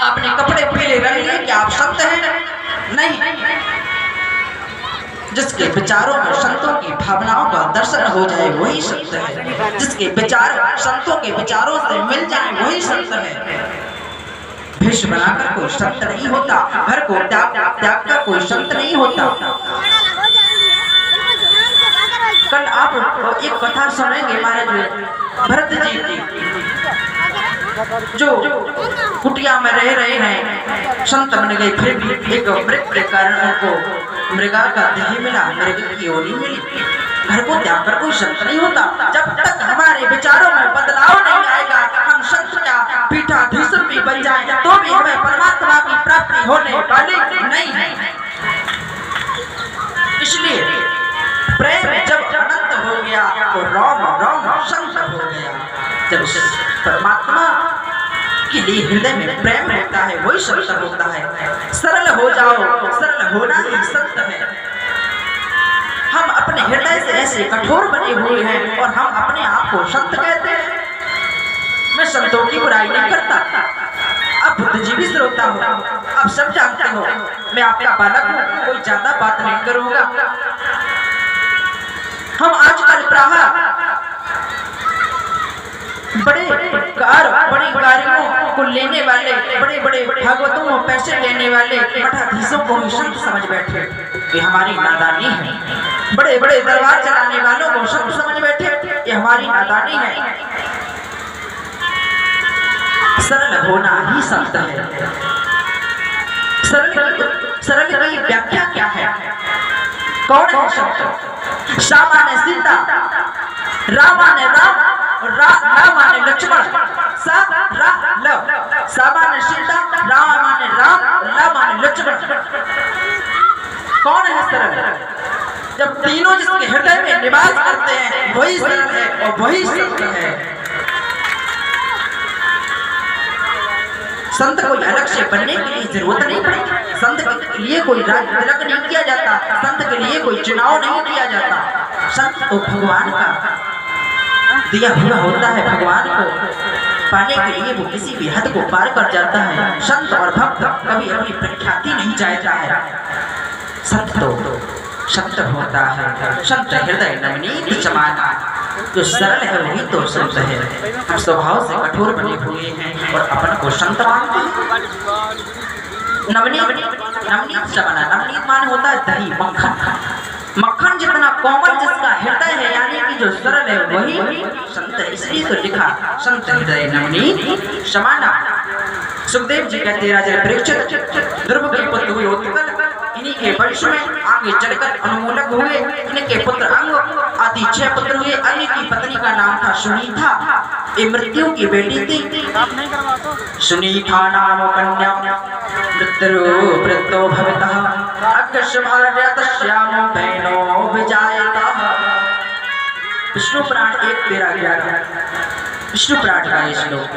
आपने कपड़े पीले रंग लिए, क्या आप संत हैं? नहीं। जिसके विचारों में संतों की भावनाओं का दर्शन हो जाए वही संत है। जिसके विचार संतों के विचारों से मिल जाए वही संत है। भेष बनाकर कोई संत नहीं होता, घर को त्याग कर कोई संत नहीं होता। कल आप एक कथा सुनेंगे महाराज भरत जी की, जो कुटिया में रह रहे हैं, संत बन गए, फिर भी एक मृग के कारण उनको मृगा का देह मिला, मृग की योनि मिली। घर को त्याग कर कोई संत नहीं होता। जब तक हमारे विचारों में बदलाव नहीं आएगा, हम संत का पीठाधीश भी बन जाए तो भी हमें परमात्मा की प्राप्ति होने वाली नहीं है। इसलिए प्रेम जब अनंत हो गया तो राम राम संत हो गया। जब परमात्मा के लिए हृदय में प्रेम होता है वही संत होता है। सरल हो जाओ, सरल होना ही संत है। हम अपने हृदय से ऐसे कठोर बने हुए हैं और हम अपने आप को संत कहते हैं। मैं संतों की बुराई नहीं करता, अब बुद्धिजीवी श्रोता हो, अब सब जानते हो मैं आपका बालक हूँ, कोई ज्यादा बात नहीं करूंगा। हम आजकल प्राह बड़ी गाड़ियों को लेने वाले, बड़े बड़े भागवतों में पैसे लेने वाले मठाधीशों को ही संत समझ बैठे, ये हमारी नादानी है। बड़े बड़े दरबार चलाने वालों को संत समझ बैठे, ये हमारी नादानी है। सरल होना ही संत है। सरल की व्याख्या क्या है? कौन है संत? श्यामा ने सीता, रामा ने राम, रामा ने लक्ष्मण, श्यामा ने सीता, रामा ने राम, रामा ने लक्ष्मण। कौन है सरल? जब तीनों जिसके हृदय में निवास करते हैं वही सरल है और वही संत है। संत कोई अलग से बनने के लिए जरूरत नहीं पड़ती। संत के लिए कोई राज तिलक नहीं किया जाता, संत के लिए कोई चुनाव नहीं किया जाता। संत तो भगवान का दिया हुआ होता है। भगवान को पाने के लिए वो किसी भी हद को पार कर जाता है। संत और भक्त कभी अपनी प्रख्याति नहीं चाहता है। संत तो संत होता है। संत हृदय नवनीत समाना, जो सरल है वही तो संत है। हम स्वभाव से कठोर बने हुए हैं और अपन को संत मानते हैं। नवनीत समाना, नवनीत मान होता है दही, मक्खन। मक्खन जितना कोमल जिसका हृदय है, यानी कि जो सरल है वही संत है। इसलिए तो लिखा संत हृदय नवनीत समाना। सुखदेव जी कहते राजा परीक्षित ध्रुव के पुत्र हुए उत्कल, इन्हीं के वंश में आगे चढ़कर अनुमूलक हुए। इनके पुत्र अंग आदि 6 पुत्र हुए। अन्य की पत्नी का नाम था सुनीता, ये मृत्यु की बेटी थी। सुनीता नाम कन्या मृत्यो भवितः अग्रशभार्यतश्यामो बहनो विजायतः। विष्णु पुराण 1:13-11 विष्णु पुराण का ये श्लोक।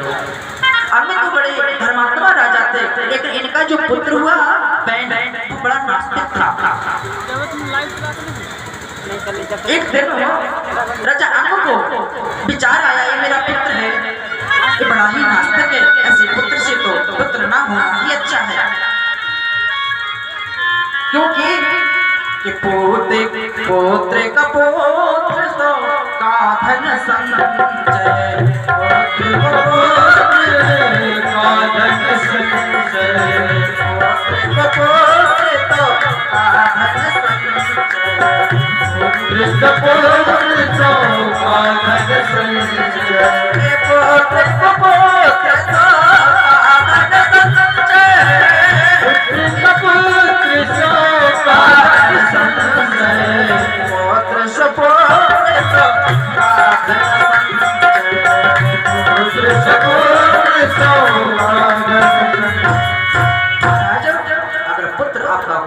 अन्य तो बड़े धर्मात्मा राजा थे, लेकिन इनका जो पुत्र हुआ बैन बड़ा नास्तिक था। एक दिन राजा अंग को विचार आया, ये मेरा पुत्र है, ये बड़ा ही नास्तिक है, ऐसे पुत्र से तो पुत्र ना होना ही अच्छा है। क्योंकि कि पोत्र का पोत्र तो का धन संचय,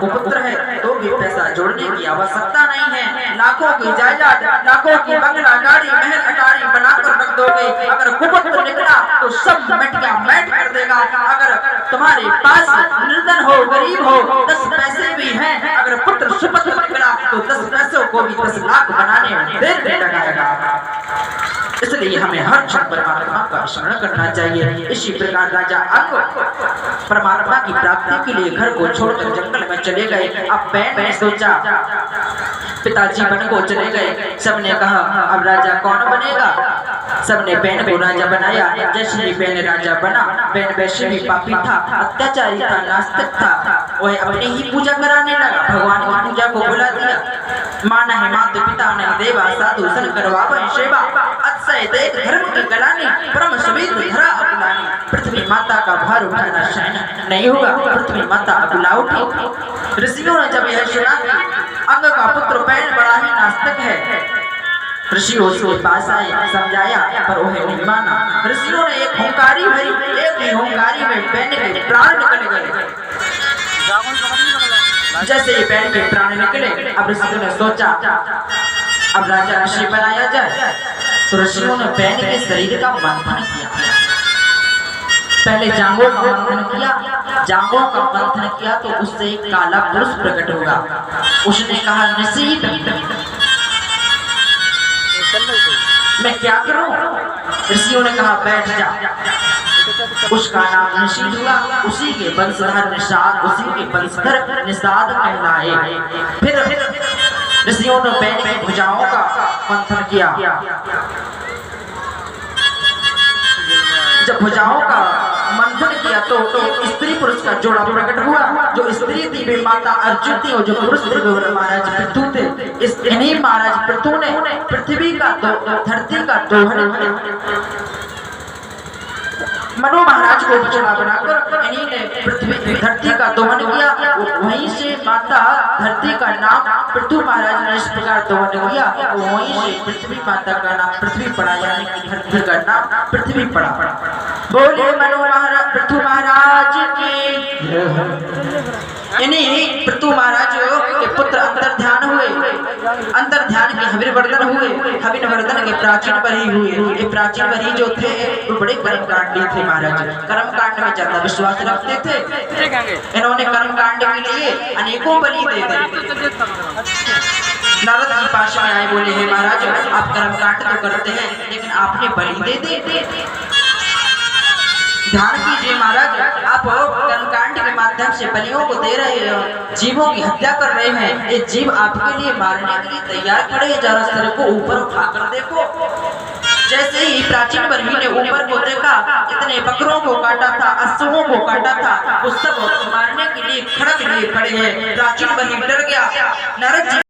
कुपुत्र है तो भी पैसा जोड़ने की आवश्यकता नहीं है। लाखों की जायदाद, लाखों की बंगला, गाड़ी, महल, अटारी बनाकर रख दोगे, अगर कुपुत्र निकला तो सब मटिया मैट कर देगा। अगर तुम्हारे पास निर्धन हो, गरीब हो, 10 पैसे भी हैं, अगर पुत्र सुपुत्र निकला तो 10 पैसों को भी 10 लाख बनाने में देर नहीं लगाएगा। इसलिए हमें हर क्षण परमात्मा का स्मरण करना चाहिए। इसी प्रकार राजा अंग परमात्मा की प्राप्ति के लिए घर को छोड़कर जंगल में चले गए। अब बैन ने सोचा, पिताजी वन को चले गए, सबने कहा अब राजा कौन बनेगा। सबने बैन को राजा बनाया। जैसे ही बैन राजा बना, बैन वैसे भी पापी था, अत्याचारी था, नास्तिक था, वह अपनी ही पूजा कराने लगा, भगवान की पूजा को बुला दिया। माना है मात पिता नहीं देवा, साधु सन करवा सेवा, अतिशय देख धर्म की गलानी, परम सवेद धरा अपनानी। पृथ्वी माता का भार उठाना सहन नहीं होगा, पृथ्वी माता अबुला उठी। ऋषियों ने जब यह सुना अंग का पुत्र बैन बड़ा ही नास्तिक है, ऋषियों उसके पास आए, समझाया पर वह नहीं माना। ऋषियों ने एक हुंकारी भरी, एक ही हुंकारी में बैन के प्राण निकल गए। जैसे ही बैन के प्राण निकले, अब ऋषियों ने सोचा अब राजा ऋषि बनाया जाए। तो ऋषियों ने बैन के शरीर का मंथन किया। पहले जांघों का मंथन किया, जांघों का मंथन किया तो उससे एक काला पुरुष प्रकट होगा। उसने कहा निशीत मैं क्या करूं। ऋषियों ने कहा बैठ जा। उसका नाम निषाद हुआ, उसी के वंशधर निषाद, उसी के वंशधर निषाद कहलाए। फिर ऋषियों ने बैन की भुजाओं का मंथन किया। जब भुजाओं का मंथन किया तो स्त्री पुरुष का जोड़ा प्रकट हुआ। जो स्त्री थी वे माता अर्जुन थी और जो पुरुष थे वे महाराज पृथु थे। इन्हीं महाराज पृथु ने पृथ्वी का धरती का दोहन मनु महाराज को बछड़ा बनाकर इन्हीं ने पृथ्वी धरती का दोहन किया। वहीं से माता धरती का नाम पृथु महाराज ने इस प्रकार दोहन किया। वहीं से पृथ्वी माता का नाम पृथ्वी पड़ा, यानी कि धरती का नाम पृथ्वी पड़ा। बोले मनु महाराज पृथु महाराज की। इन्हीं पृथु महाराज के पुत्र अंतर ध्यान हुए, अंतर ध्यान के हविर वर्धन हुए, हविर वर्धन के प्राचीन बरी हुए। ये प्राचीन बरी जो थे वो बड़े कर्मकांडी थे महाराज, कर्मकांड में ज्यादा विश्वास रखते थे। इन्होंने कर्मकांड के लिए अनेकों बलि दे दी। नारद जी पास में आए, बोले हे महाराज आप कर्मकांड तो करते हैं लेकिन आपने बलि दे दी। ध्यान कीजिए महाराज, आप कर्मकांड के माध्यम से बलियों को दे रहे हो, जीवों की हत्या कर रहे हैं। ये जीव आपके लिए मारने के लिए तैयार खड़े हैं, जरा सर को ऊपर उठाकर देखो। जैसे ही प्राचीन बर्मी ने ऊपर को देखा, इतने बकरों को काटा था, अश्वों को काटा था, वो सब मारने के लिए खड़क लिए खड़े हैं। प्राचीन बर्मी डर गया। नारद जी